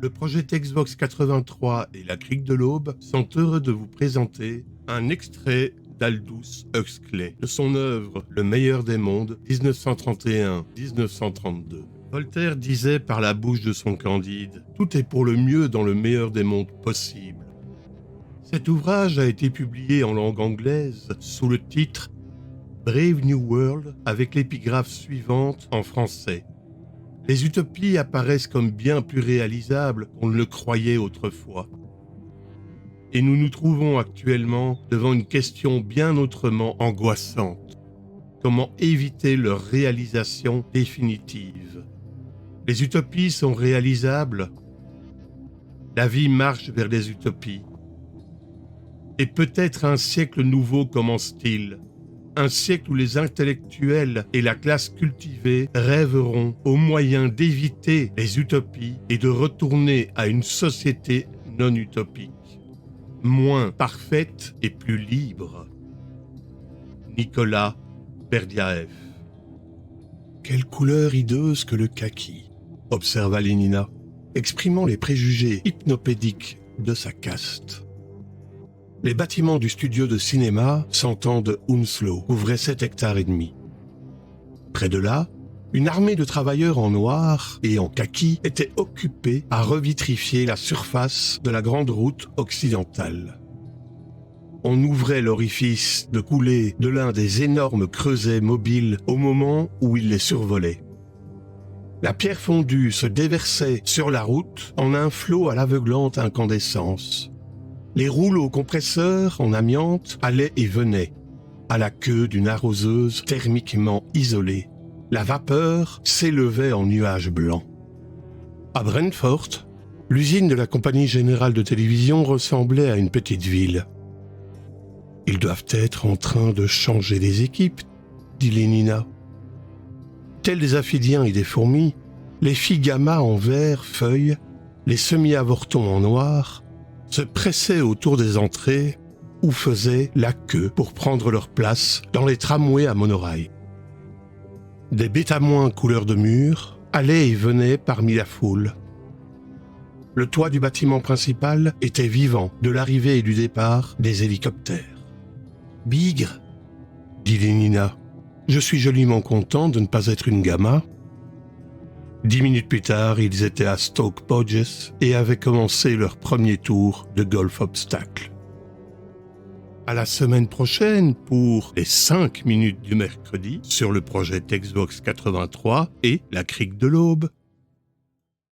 Le projet Xbox 83 et la Crique de l'Aube sont heureux de vous présenter un extrait d'Aldous Huxley, de son œuvre Le meilleur des mondes, 1931-1932. Voltaire disait par la bouche de son Candide « Tout est pour le mieux dans le meilleur des mondes possibles ». Cet ouvrage a été publié en langue anglaise sous le titre Brave New World avec l'épigraphe suivante en français. Les utopies apparaissent comme bien plus réalisables qu'on ne le croyait autrefois. Et nous nous trouvons actuellement devant une question bien autrement angoissante. Comment éviter leur réalisation définitive ? Les utopies sont réalisables. La vie marche vers les utopies. Et peut-être un siècle nouveau commence-t-il. Un siècle où les intellectuels et la classe cultivée rêveront au moyen d'éviter les utopies et de retourner à une société non utopique, moins parfaite et plus libre. Nicolas Berdyaev. Quelle couleur hideuse que le kaki, observa Lénina, exprimant les préjugés hypnopédiques de sa caste. Les bâtiments du studio de cinéma, s'entend de Hounslow, couvraient 7 hectares et demi. Près de là, une armée de travailleurs en noir et en kaki était occupée à revitrifier la surface de la grande route occidentale. On ouvrait l'orifice de coulée de l'un des énormes creusets mobiles au moment où il les survolait. La pierre fondue se déversait sur la route en un flot à l'aveuglante incandescence. Les rouleaux compresseurs en amiante allaient et venaient, à la queue d'une arroseuse thermiquement isolée. La vapeur s'élevait en nuages blancs. À Brentford, l'usine de la compagnie générale de télévision ressemblait à une petite ville. « Ils doivent être en train de changer les équipes, » dit Lénina. Tels des aphidiens et des fourmis, les filles gamma en vert, feuilles, les semi-avortons en noir, se pressaient autour des entrées ou faisaient la queue pour prendre leur place dans les tramways à monorail. Des bétamoins couleur de mur allaient et venaient parmi la foule. Le toit du bâtiment principal était vivant de l'arrivée et du départ des hélicoptères. « Bigre !» dit Lénina. « Je suis joliment content de ne pas être une gamma. » 10 minutes plus tard, ils étaient à Stoke Poges et avaient commencé leur premier tour de golf obstacle. À la semaine prochaine pour les 5 minutes du mercredi sur le projet Xbox 83 et la Crique de l'Aube.